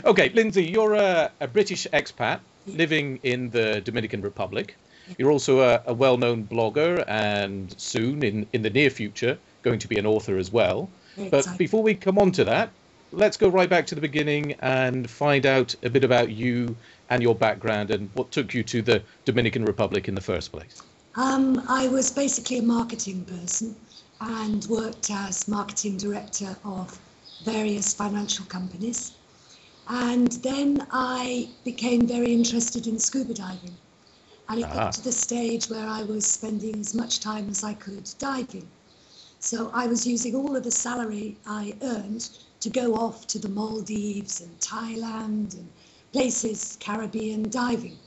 Okay, Lindsay, you're a British expat living in the Dominican Republic. You're also a well-known blogger and soon, in the near future, going to be an author as well. Very But exciting. before we come on to that, let's go right back to the beginning and find out a bit about you and your background and what took you to the Dominican Republic in the first place. I was basically a marketing person and worked as marketing director of various financial companies. And then I became very interested in scuba diving. And it got Ah, to the stage where I was spending as much time as I could diving. So I was using all of the salary I earned to go off to the Maldives and Thailand and places, Caribbean diving.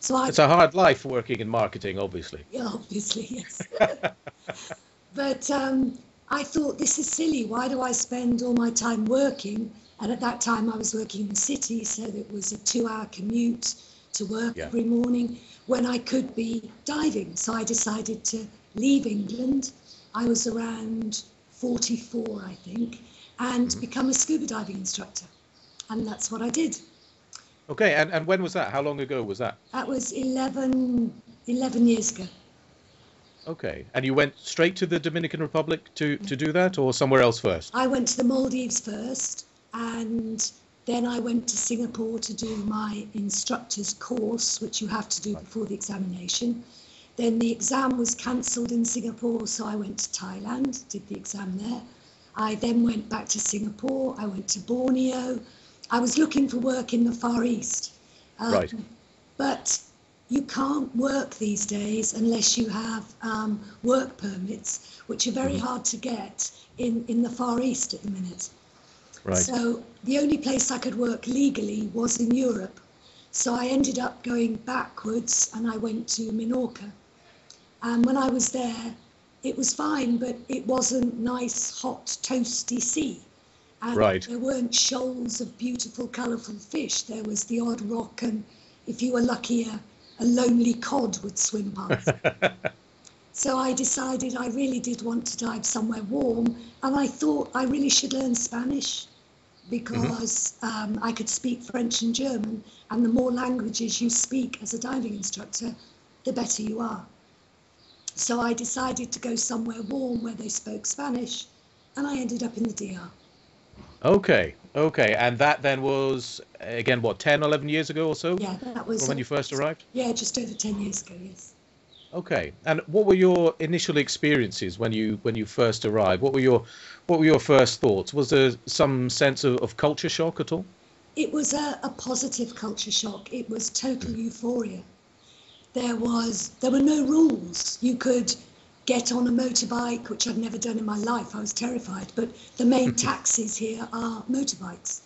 So I, it's a hard life working in marketing, obviously. yeah, obviously, yes. But I thought, this is silly. Why do I spend all my time working? And at that time, I was working in the city, so it was a 2-hour commute to work Yeah. every morning when I could be diving. So I decided to leave England. I was around 44, I think, and Mhm. become a scuba diving instructor. And that's what I did. Okay, and when was that? How long ago was that? That was 11 years ago. Okay, and you went straight to the Dominican Republic to do that, or somewhere else first? I went to the Maldives first, and then I went to Singapore to do my instructor's course, which you have to do Right. before the examination. Then the exam was cancelled in Singapore, so I went to Thailand, did the exam there. I then went back to Singapore, I went to Borneo. I was looking for work in the Far East, Right. but you can't work these days unless you have work permits, which are very Hmm. hard to get in the Far East at the minute. Right. So the only place I could work legally was in Europe. So I ended up going backwards and I went to Minorca. And when I was there, it was fine, but it wasn't nice, hot, toasty sea. And Right. there weren't shoals of beautiful, colourful fish. There was the odd rock, and if you were lucky, a lonely cod would swim past. So I decided I really did want to dive somewhere warm, and I thought I really should learn Spanish Hmm. because I could speak French and German, and the more languages you speak as a diving instructor, the better you are. So I decided to go somewhere warm where they spoke Spanish, and I ended up in the DR. Okay. Okay. And that then was again what 10, 11 years ago or so Yeah, that from was, when you first arrived? yeah, just over 10 years ago, yes. Okay. And what were your initial experiences when you first arrived? What were your first thoughts? Was there some sense of culture shock at all? It was a positive culture shock. It was total Mhm. euphoria. There were no rules. You could get on a motorbike, which I'd never done in my life. I was terrified. But the main taxis here are motorbikes.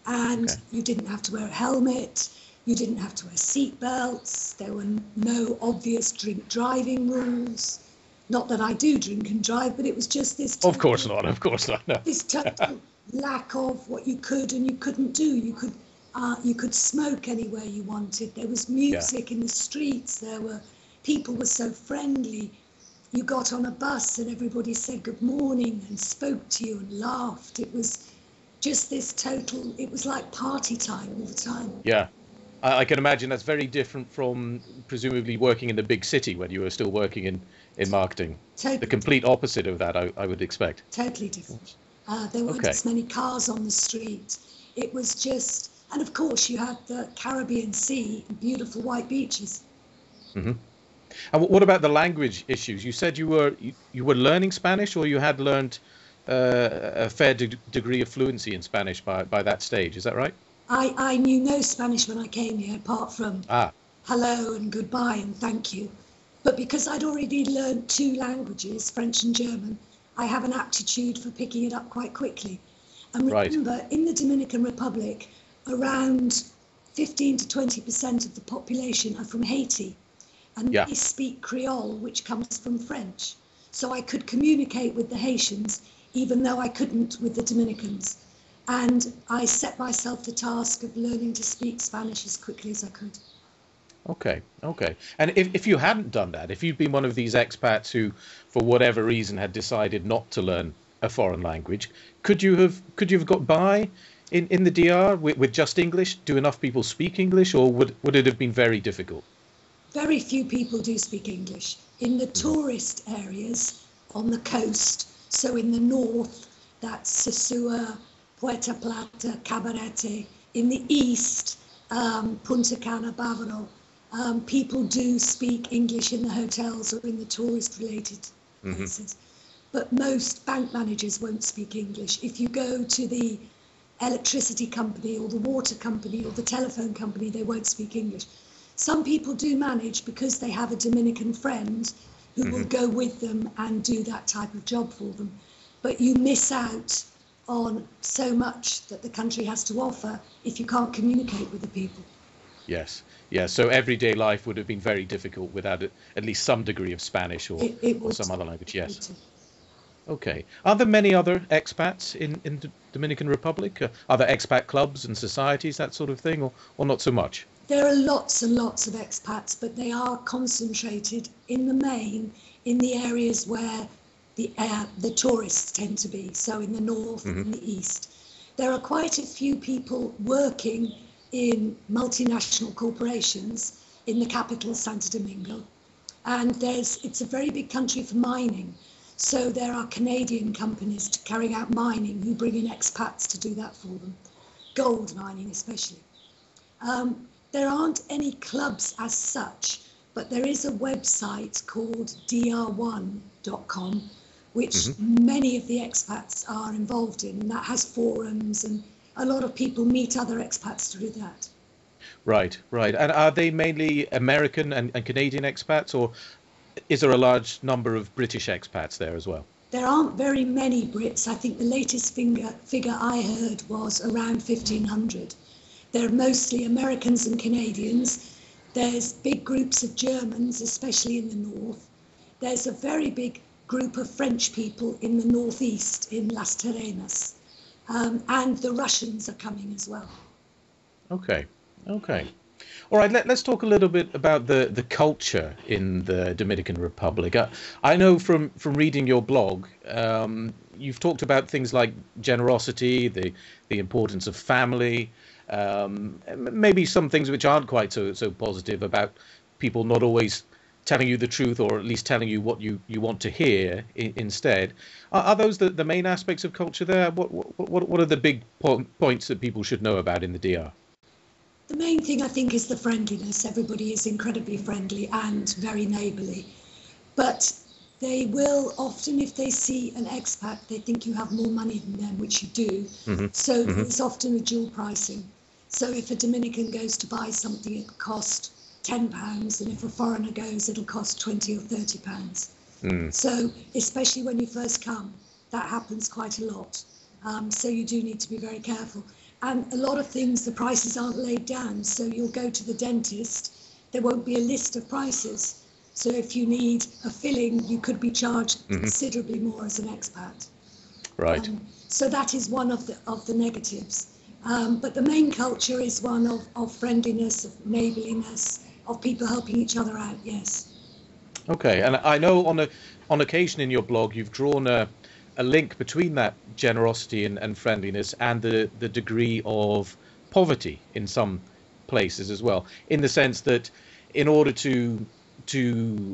And Okay. you didn't have to wear a helmet. You didn't have to wear seat belts. There were no obvious drink driving rules. Not that I do drink and drive, but it was just Of course not. Of course not. No. this total lack of what you could and you couldn't do. You could smoke anywhere you wanted. There was Yeah. music in the streets. People were so friendly. You got on a bus and everybody said good morning and spoke to you and laughed. It was just this total. It was like party time all the time. Yeah. I can imagine that's very different from presumably working in the big city when you were still working in marketing. The Totally, complete opposite of that, I would expect. totally different. There weren't Okay. as many cars on the street. It was just, and of course you had the Caribbean Sea and beautiful white beaches. Hmm. And what about the language issues? You said you were learning Spanish, or you had learned a fair degree of fluency in Spanish by that stage. Is that right? I knew no Spanish when I came here, apart from Ah, hello and goodbye and thank you. But because I'd already learned two languages, French and German, I have an aptitude for picking it up quite quickly. And right. remember, in the Dominican Republic, around 15 to 20% of the population are from Haiti, and Yeah. they speak Creole, which comes from French. So I could communicate with the Haitians, even though I couldn't with the Dominicans. And I set myself the task of learning to speak Spanish as quickly as I could. Okay. Okay. And if you hadn't done that, if you'd been one of these expats who, for whatever reason, had decided not to learn a foreign language, could you have got by in the DR with just English? Do enough people speak English, or would it have been very difficult? Very few people do speak English. In the tourist areas on the coast, so in the north, that's Sosua, Puerto Plata, Cabarete. In the east, Punta Cana, Bávaro, people do speak English in the hotels or in the tourist-related places. But most bank managers won't speak English. If you go to the electricity company or the water company or the telephone company, they won't speak English. Some people do manage because they have a Dominican friend who will go with them and do that type of job for them. But you miss out on so much that the country has to offer if you can't communicate with the people. Yes, yes. So everyday life would have been very difficult without at least some degree of Spanish or some other language. Yes. Okay. Are there many other expats in the Dominican Republic? Are there expat clubs and societies, that sort of thing, or not so much? There are lots and lots of expats, but they are concentrated in the main in the areas where the tourists tend to be, so in the north and in the east. There are quite a few people working in multinational corporations in the capital, Santo Domingo. And it's a very big country for mining. So there are Canadian companies carrying out mining who bring in expats to do that for them, gold mining especially. There aren't any clubs as such, but there is a website called dr1.com, which many of the expats are involved in, and that has forums, and a lot of people meet other expats through that. Right, right. And are they mainly American and Canadian expats, or is there a large number of British expats there as well? There aren't very many Brits. I think the latest figure I heard was around 1,500. They're mostly Americans and Canadians. There's big groups of Germans, especially in the north. There's a very big group of French people in the northeast, in Las Terrenas. And the Russians are coming as well. Okay, okay. All right, let's talk a little bit about the culture in the Dominican Republic. I know from reading your blog, you've talked about things like generosity, the importance of family, maybe some things which aren't quite so positive about people not always telling you the truth, or at least telling you what you want to hear instead. Are those the main aspects of culture there? What are the big points that people should know about in the DR? The main thing, I think, is the friendliness. Everybody is incredibly friendly and very neighbourly. But they will often, if they see an expat, they think you have more money than them, which you do. So there's often a dual pricing. So if a Dominican goes to buy something, it costs £10, and if a foreigner goes, it'll cost £20 or £30. So especially when you first come, that happens quite a lot. So you do need to be very careful. And a lot of things, the prices aren't laid down. So you'll go to the dentist, there won't be a list of prices. So if you need a filling, you could be charged considerably more as an expat. Right. So that is one of the negatives. But the main culture is one of friendliness, of neighbourliness, of people helping each other out, yes. Okay, and I know on occasion in your blog you've drawn a link between that generosity and friendliness and the degree of poverty in some places as well, in the sense that in order to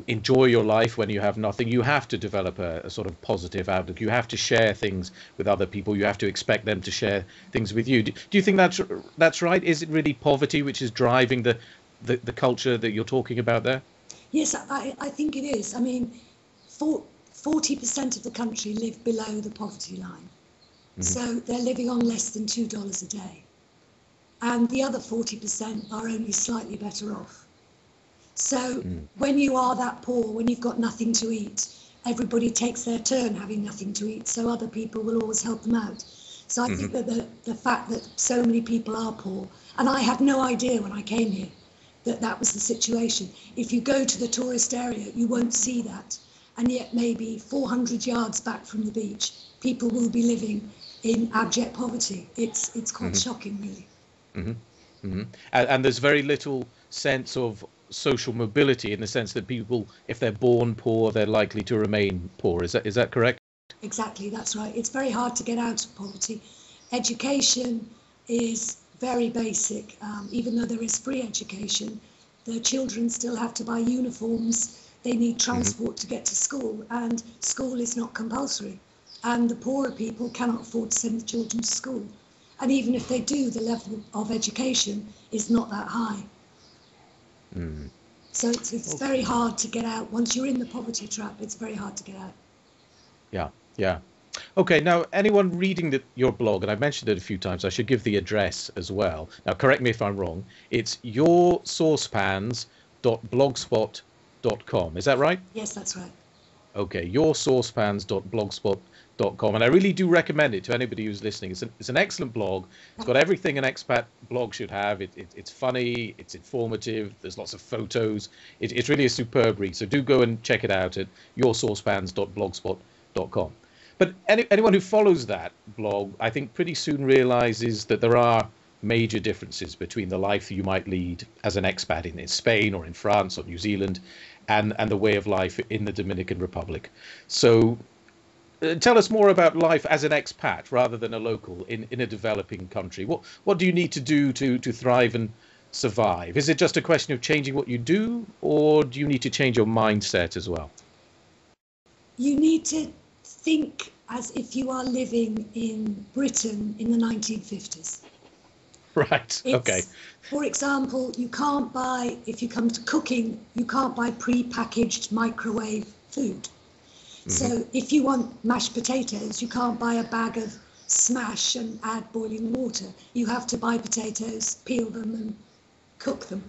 enjoy your life when you have nothing, you have to develop a sort of positive outlook. You have to share things with other people. You have to expect them to share things with you. Do you think that's right? Is it really poverty which is driving the culture that you're talking about there? Yes, I think it is. I mean, 40% of the country live below the poverty line. So they're living on less than $2 a day. And the other 40% are only slightly better off. So when you are that poor, when you've got nothing to eat, everybody takes their turn having nothing to eat, so other people will always help them out. So I think that the fact that so many people are poor, and I had no idea when I came here that was the situation. If you go to the tourist area, you won't see that. And yet maybe 400 yards back from the beach, people will be living in abject poverty. It's quite shocking, really. And there's very little sense of social mobility, in the sense that people, if they're born poor, they're likely to remain poor. Is that correct? Exactly, that's right. It's very hard to get out of poverty. Education, is very basic. Even though there is free education, the children still have to buy uniforms. They need transport to get to school, and school is not compulsory. And the poorer people cannot afford to send the children to school. And even if they do, the level of education is not that high. So it's very hard to get out. Once you're in the poverty trap, it's very hard to get out. Yeah, yeah. Okay, now anyone reading your blog, and I've mentioned it a few times, I should give the address as well. Now, correct me if I'm wrong. It's yoursaucepans.blogspot.com. Is that right? Yes, that's right. Okay, yoursaucepans.blogspot.com, and I really do recommend it to anybody who's listening. It's an excellent blog. It's got everything an expat blog should have. It's funny, it's informative, there's lots of photos. It's really a superb read, so do go and check it out at yoursaucepans.blogspot.com. But anyone who follows that blog, I think pretty soon realizes that there are major differences between the life you might lead as an expat in Spain or in France or New Zealand and the way of life in the Dominican Republic. So tell us more about life as an expat rather than a local in a developing country. What do you need to do to thrive and survive? Is it just a question of changing what you do, or do you need to change your mindset as well? You need to think as if you are living in Britain in the 1950s. Right, okay. For example, you can't buy, if you come to cooking, you can't buy pre-packaged microwave food. So if you want mashed potatoes, you can't buy a bag of smash and add boiling water. You have to buy potatoes, peel them and cook them.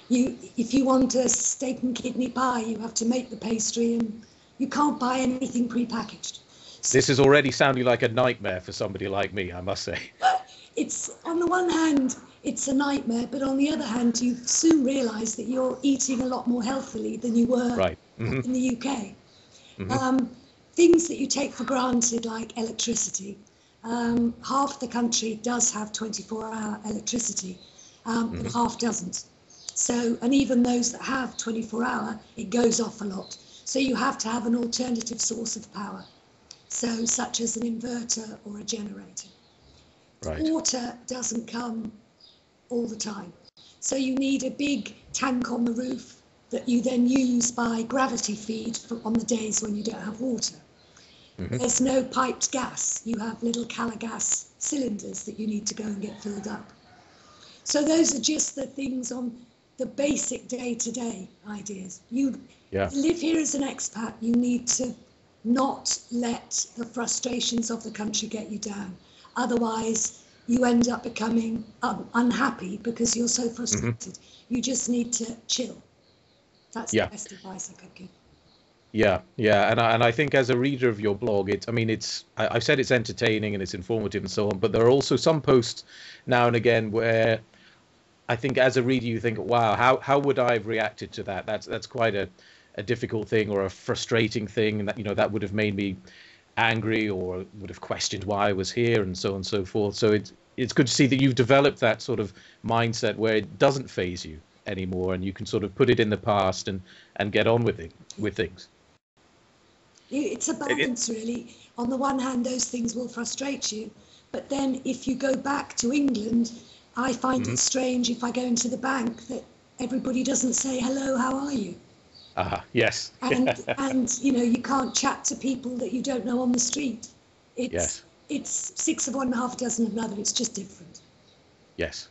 If you want a steak and kidney pie, you have to make the pastry, and you can't buy anything pre-packaged. This is already sounding like a nightmare for somebody like me, I must say. It's, on the one hand, it's a nightmare, but on the other hand, you soon realise that you're eating a lot more healthily than you were in the UK. Things that you take for granted, like electricity. Half the country does have 24-hour electricity, but half doesn't. So, and even those that have 24-hour, it goes off a lot. So you have to have an alternative source of power, so such as an inverter or a generator. Right. Water doesn't come all the time. So you need a big tank on the roof that you then use by gravity feed on the days when you don't have water. There's no piped gas. You have little gas cylinders that you need to go and get filled up. So those are just the things on the basic day-to-day ideas. You live here as an expat, you need to not let the frustrations of the country get you down. Otherwise, you end up becoming unhappy because you're so frustrated. You just need to chill. That's the best advice I could give. Yeah, and I think as a reader of your blog, I've said it's entertaining and it's informative and so on, but there are also some posts now and again where I think as a reader you think, wow, how would I have reacted to that? That's quite a difficult thing or a frustrating thing, and that that would have made me angry or would have questioned why I was here and so on and so forth. So it's good to see that you've developed that sort of mindset where it doesn't faze you anymore and you can sort of put it in the past and get on with things. It's a balance, really. On the one hand, those things will frustrate you, but then if you go back to England, I find it strange if I go into the bank that everybody doesn't say, hello, how are you? Yes. And you can't chat to people that you don't know on the street. It's six of one, half a dozen of another. It's just different. Yes.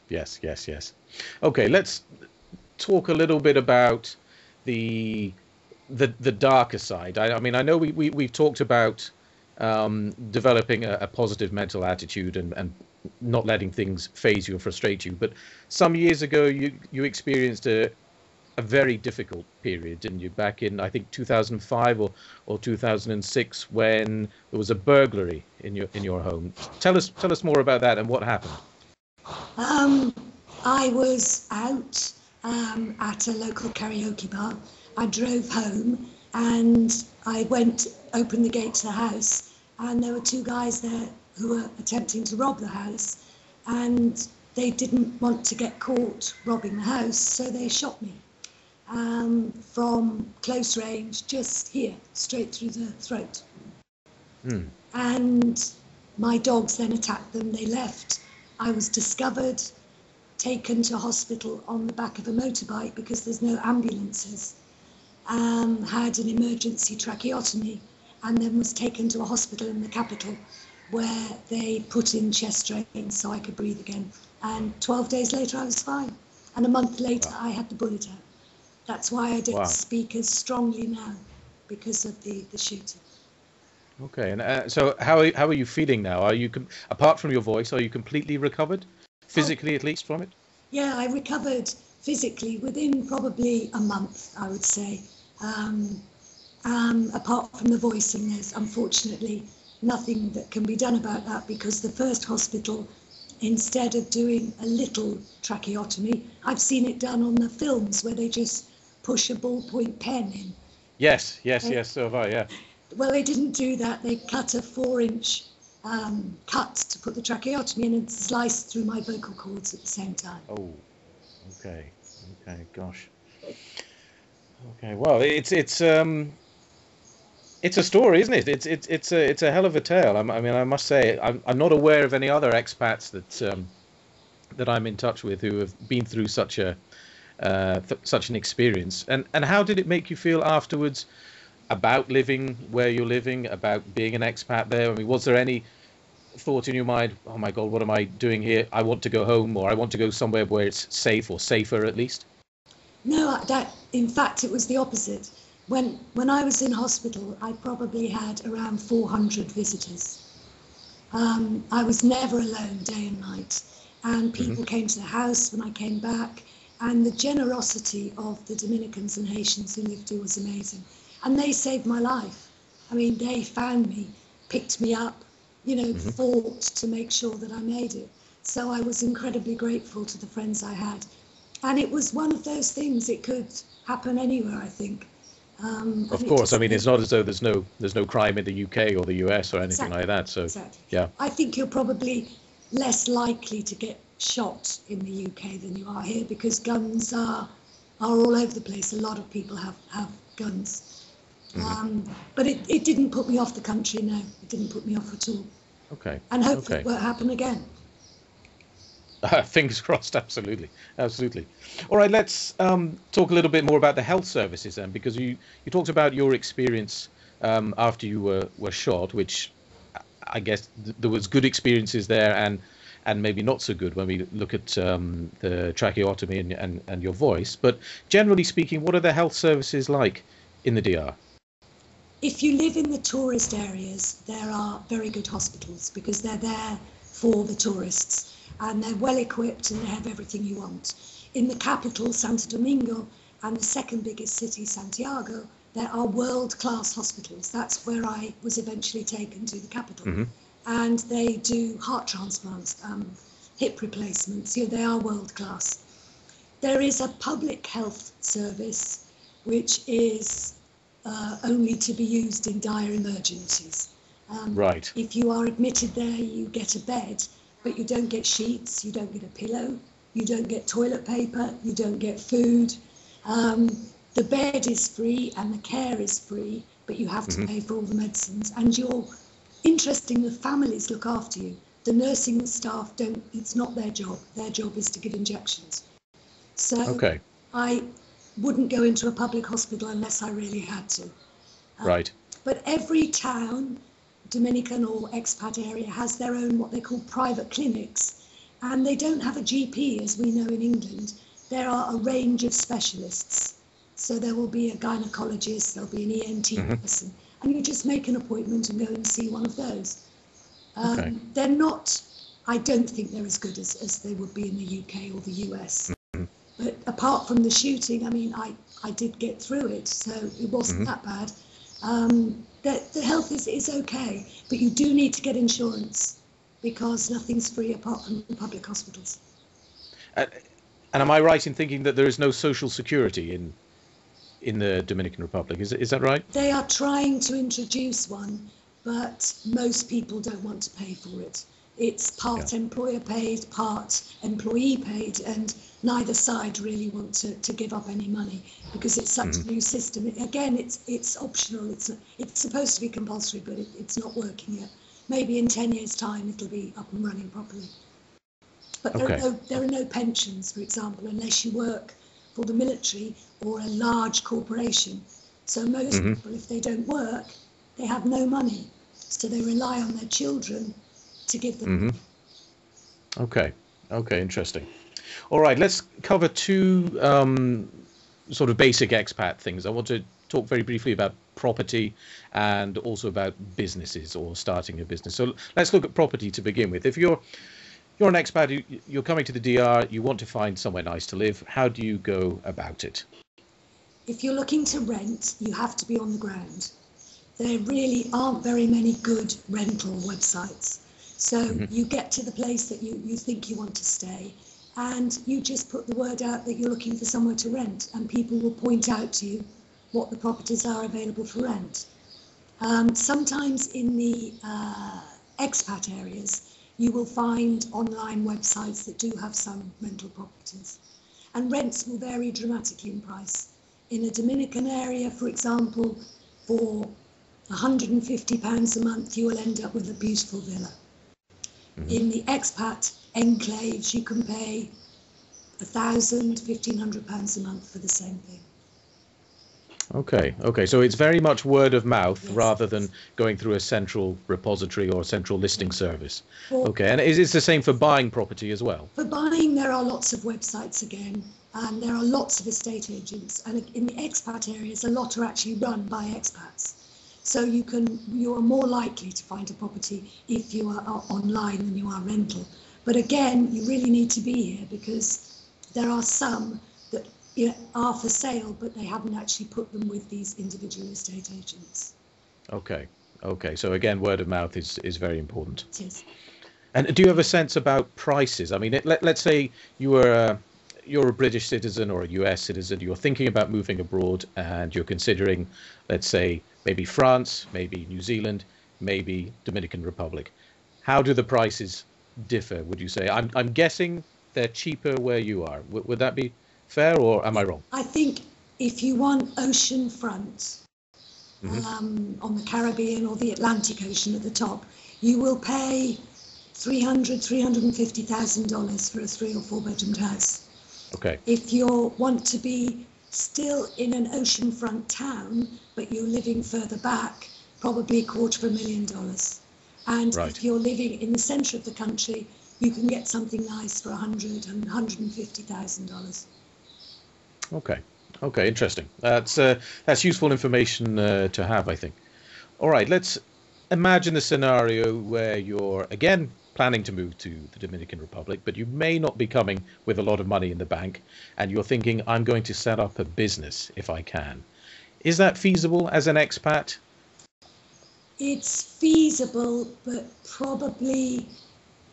Okay, let's talk a little bit about the darker side. I mean, I know we've talked about developing a positive mental attitude and not letting things faze you and frustrate you. But some years ago, you experienced a very difficult period, didn't you? Back in, I think, 2005 or 2006, when there was a burglary in your home. Tell us more about that and what happened. I was out at a local karaoke bar. I drove home and I opened the gate to the house, and there were two guys there who were attempting to rob the house, and they didn't want to get caught robbing the house, so they shot me from close range, just here, straight through the throat. And my dogs then attacked them. They left. I was discovered, taken to hospital on the back of a motorbike because there's no ambulances, had an emergency tracheotomy, and then was taken to a hospital in the capital where they put in chest drains so I could breathe again. And 12 days later, I was fine. And a month later, I had the bullet out. That's why I don't speak as strongly now, because of the shooting. Okay, and so how are you feeling now? Are you, apart from your voice, are you completely recovered? Physically, at least, from it? Yeah, I recovered physically within probably a month, I would say. Apart from the voice, and there's unfortunately nothing that can be done about that, because the first hospital, instead of doing a little tracheotomy, I've seen it done on the films where they just push a ballpoint pen in. Yes, so have I, yeah. Well, they didn't do that. They cut a 4-inch cut to put the tracheotomy in and sliced through my vocal cords at the same time. Oh, okay, gosh. Okay, well, it's a story, isn't it? It's a hell of a tale. I mean, I must say, I'm not aware of any other expats that I'm in touch with who have been through such an experience. And how did it make you feel afterwards about living where you're living, about being an expat there? I mean, was there any thought in your mind, oh my God, what am I doing here? I want to go home, or I want to go somewhere where it's safe, or safer at least? No, in fact, it was the opposite. When I was in hospital, I probably had around 400 visitors. I was never alone day and night, and people came to the house when I came back, and the generosity of the Dominicans and Haitians who lived here was amazing. And they saved my life. I mean, they found me, picked me up, fought to make sure that I made it. So I was incredibly grateful to the friends I had. And it was one of those things, it could happen anywhere, I think. Of course, I mean, it's not as though there's no crime in the UK or the US or anything like that. So, yeah. I think you're probably less likely to get shot in the UK than you are here, because guns are all over the place. A lot of people have guns. But it didn't put me off the country, no. It didn't put me off at all. Okay. And hopefully it won't happen again. Fingers crossed, absolutely. All right, let's talk a little bit more about the health services then, because you talked about your experience after you were shot, which I guess there was good experiences there and maybe not so good when we look at the tracheotomy and your voice. But generally speaking, what are the health services like in the DR? If you live in the tourist areas, there are very good hospitals, because they're there for the tourists. And they're well equipped and they have everything you want. In the capital, Santo Domingo, and the second biggest city, Santiago, there are world-class hospitals. That's where I was eventually taken to the capital. And they do heart transplants, hip replacements. They are world-class. There is a public health service which is only to be used in dire emergencies. Right. If you are admitted there, you get a bed, but you don't get sheets, you don't get a pillow, you don't get toilet paper, you don't get food. The bed is free and the care is free, but you have to pay for all the medicines. And interestingly, the families look after you. The nursing staff don't, it's not their job. Their job is to give injections. So I wouldn't go into a public hospital unless I really had to. Right. But every town, Dominican or expat area, has their own what they call private clinics, and they don't have a GP as we know in England. There are a range of specialists. So there will be a gynecologist, there'll be an ENT person, and you just make an appointment and go and see one of those. They're not, I don't think they're as good as they would be in the UK or the US. But apart from the shooting, I mean, I did get through it, so it wasn't that bad. The health is okay, but you do need to get insurance, because nothing's free apart from the public hospitals. And am I right in thinking that there is no social security in the Dominican Republic? Is that right? They are trying to introduce one, but most people don't want to pay for it. It's part employer paid, part employee paid, and neither side really want to give up any money, because it's such a new system. Again, it's optional. It's supposed to be compulsory, but it's not working yet. Maybe in 10 years' time it'll be up and running properly. But there are no pensions, for example, unless you work for the military or a large corporation. So most people, if they don't work, they have no money. So they rely on their children to give them money. Okay, interesting. All right, let's cover two sort of basic expat things. I want to talk very briefly about property and also about businesses or starting a business. So let's look at property to begin with. If you're an expat, you're coming to the DR, you want to find somewhere nice to live, how do you go about it? If you're looking to rent, you have to be on the ground. There really aren't very many good rental websites. So you get to the place that you think you want to stay, and you just put the word out that you're looking for somewhere to rent, and people will point out to you what the properties are available for rent. Sometimes in the expat areas, you will find online websites that do have some rental properties, and rents will vary dramatically in price. In a Dominican area, for example, for £150 a month, you will end up with a beautiful villa. In the expat enclaves, you can pay £1,000, £1,500 a month for the same thing. Okay. So it's very much word of mouth rather than going through a central repository or central listing service. And is it the same for buying property as well? For buying, there are lots of websites again, and there are lots of estate agents. And in the expat areas, a lot are actually run by expats. So you are more likely to find a property if you are online than you are rental. But again, you really need to be here because there are some that are for sale, but they haven't actually put them with these individual estate agents. Okay. So again, word of mouth is very important. It is. And do you have a sense about prices? I mean, let's say you're a British citizen or a US citizen, you're thinking about moving abroad and you're considering, let's say, maybe France, maybe New Zealand, maybe Dominican Republic. How do the prices differ, would you say? I'm guessing they're cheaper where you are. Would that be fair, or am I wrong? I think if you want ocean front on the Caribbean or the Atlantic Ocean at the top, you will pay $350,000 for a 3 or 4 bedroomed house. Okay. If you want to be still in an oceanfront town, but you're living further back, probably $250,000. And if you're living in the centre of the country, you can get something nice for $100,000 and $150,000. Okay, interesting. That's useful information to have, I think. All right, let's imagine a scenario where you're again planning to move to the Dominican Republic, but you may not be coming with a lot of money in the bank, and you're thinking, I'm going to set up a business if I can. Is that feasible as an expat? It's feasible, but probably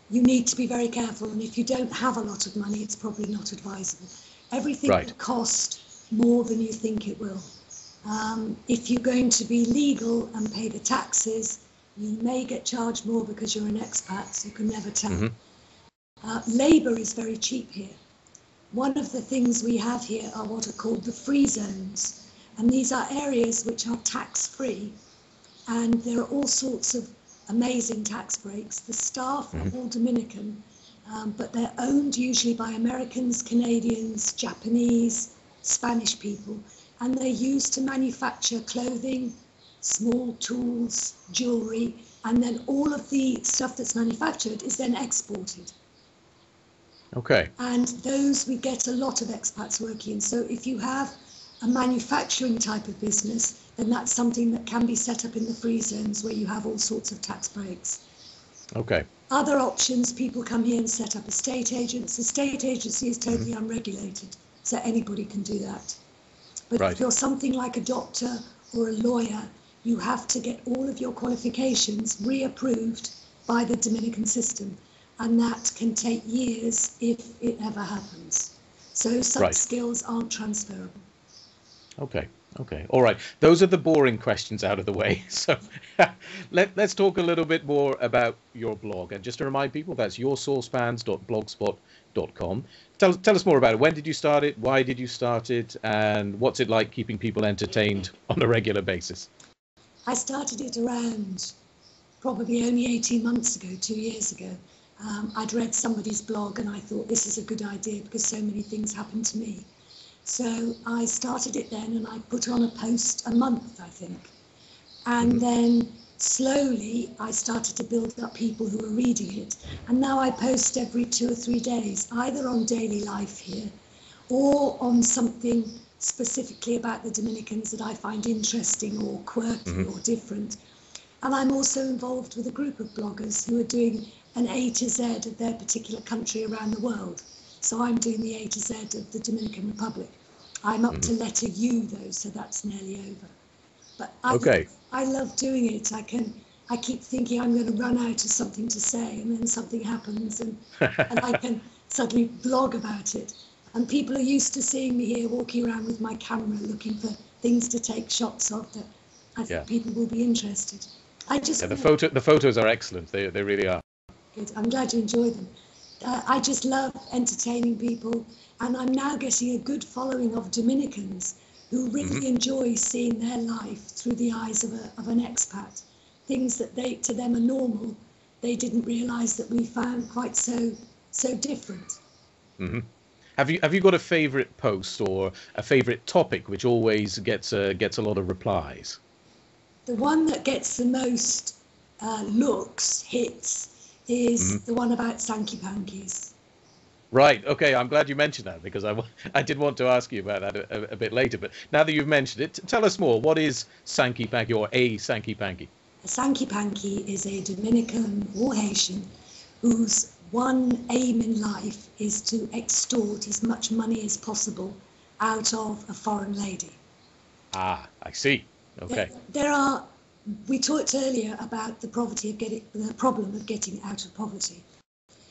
you need to be very careful. And if you don't have a lot of money, it's probably not advisable. Everything will cost more than you think it will. If you're going to be legal and pay the taxes, you may get charged more because you're an expat, so you can never tell. Labour is very cheap here. One of the things we have here are what are called the free zones. And these are areas which are tax-free. And there are all sorts of amazing tax breaks. The staff are all Dominican, but they're owned usually by Americans, Canadians, Japanese, Spanish people. And they're used to manufacture clothing, small tools, jewellery, and then all of the stuff that's manufactured is then exported. Okay. And those, we get a lot of expats working in. So if you have a manufacturing type of business, then that's something that can be set up in the free zones where you have all sorts of tax breaks. Okay. Other options, people come here and set up estate agents. Estate agency is totally unregulated, so anybody can do that. But if you're something like a doctor or a lawyer, you have to get all of your qualifications reapproved by the Dominican system, and that can take years if it ever happens. So some skills aren't transferable. Okay. All right. Those are the boring questions out of the way. So let's talk a little bit more about your blog. And just to remind people, that's yoursaucepans.blogspot.com. Tell us more about it. When did you start it? Why did you start it? And what's it like keeping people entertained on a regular basis? I started it around probably only 18 months ago, 2 years ago. I'd read somebody's blog and I thought this is a good idea because so many things happened to me. So I started it then, and I put on a post a month, I think. And then slowly I started to build up people who were reading it. And now I post every 2 or 3 days, either on daily life here or on something specifically about the Dominicans that I find interesting or quirky or different. And I'm also involved with a group of bloggers who are doing an A to Z of their particular country around the world. So I'm doing the A to Z of the Dominican Republic. I'm up to letter U though, so that's nearly over. But I love doing it. I keep thinking I'm going to run out of something to say, and then something happens, and I can suddenly blog about it. And people are used to seeing me here walking around with my camera looking for things to take shots of that I think people will be interested. The photos are excellent. They really are. Good. I'm glad you enjoy them. I just love entertaining people, and I'm now getting a good following of Dominicans who really enjoy seeing their life through the eyes of an expat. Things that to them are normal, they didn't realise that we found quite so different. Have you got a favourite post or a favourite topic which always gets a lot of replies? The one that gets the most hits, is the one about Sankey Pankies. Right. Okay. I'm glad you mentioned that, because I did want to ask you about that a bit later. But now that you've mentioned it, tell us more. What is Sankey Panky, or a Sankey Panky? A Sankey Panky is a Dominican or Haitian whose one aim in life is to extort as much money as possible out of a foreign lady. Ah, I see. Okay. We talked earlier about the problem of getting out of poverty.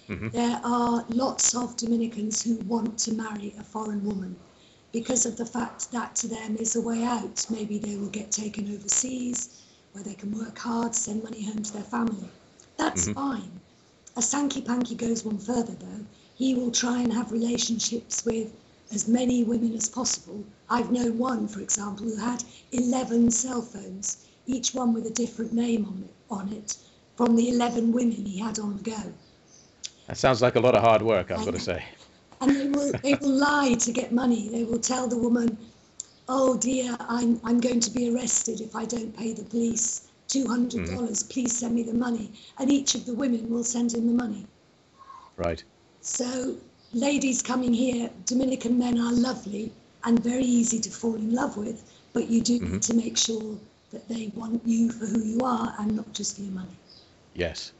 There are lots of Dominicans who want to marry a foreign woman because of the fact that to them is a way out. Maybe they will get taken overseas where they can work hard, send money home to their family. That's fine. A Sankey Panky goes one further though. He will try and have relationships with as many women as possible. I've known one, for example, who had 11 cell phones, each one with a different name on it, from the 11 women he had on the go. That sounds like a lot of hard work, I've got to say. And they will lie to get money. They will tell the woman, oh dear, I'm going to be arrested if I don't pay the police $200, please send me the money. And each of the women will send him the money. Right. So ladies coming here, Dominican men are lovely and very easy to fall in love with, but you do need to make sure that they want you for who you are and not just for your money. Yes.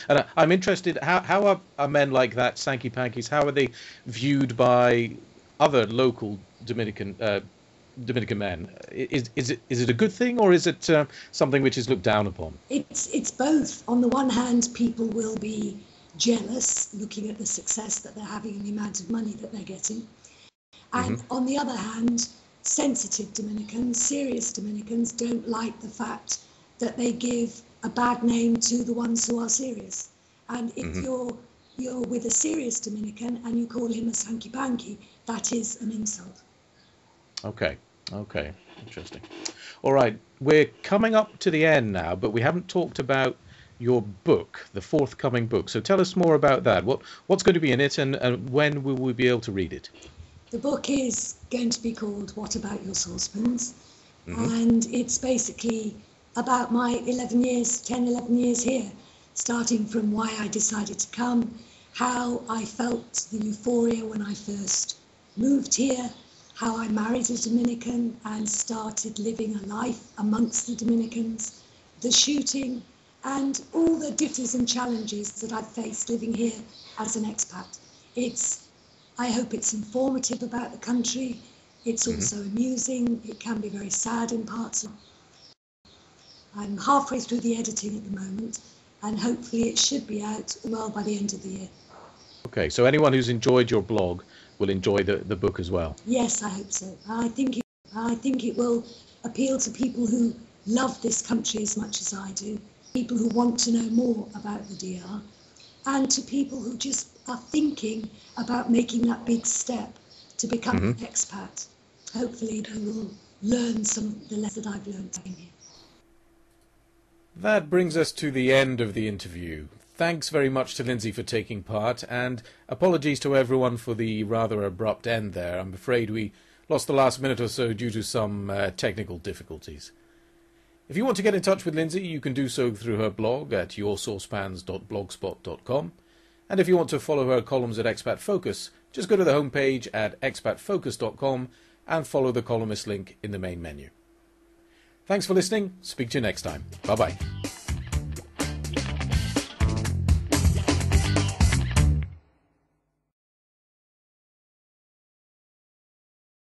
And I'm interested, how are men like that, Sankey Pankies, how are they viewed by other local Dominican men? Is it a good thing, or is it something which is looked down upon? It's both. On the one hand, people will be jealous looking at the success that they're having and the amount of money that they're getting. And on the other hand, sensitive Dominicans, serious Dominicans don't like the fact that they give a bad name to the ones who are serious. And if you're with a serious Dominican and you call him a Sankey Panky, that is an insult. Okay, interesting. All right, we're coming up to the end now, but we haven't talked about your book, the forthcoming book. So tell us more about that. What's going to be in it, and when will we be able to read it? The book is going to be called What About Your Saucepans? And it's basically about my 10, 11 years here, starting from why I decided to come, how I felt the euphoria when I first moved here, how I married a Dominican and started living a life amongst the Dominicans, the shooting, and all the difficulties and challenges that I've faced living here as an expat. I hope it's informative about the country. It's also amusing. It can be very sad in parts. I'm halfway through the editing at the moment, and hopefully it should be out well by the end of the year. Okay, so anyone who's enjoyed your blog will enjoy the book as well. Yes, I hope so. I think it will appeal to people who love this country as much as I do, people who want to know more about the DR, and to people who just are thinking about making that big step to become an expat. Hopefully they will learn some of the lessons that I've learned here. That brings us to the end of the interview. thanks very much to Lindsay for taking part, and apologies to everyone for the rather abrupt end there. I'm afraid we lost the last minute or so due to some technical difficulties. If you want to get in touch with Lindsay, you can do so through her blog at yoursaucepans.blogspot.com. And if you want to follow her columns at Expat Focus, just go to the homepage at expatfocus.com and follow the columnist link in the main menu. Thanks for listening. Speak to you next time. Bye-bye.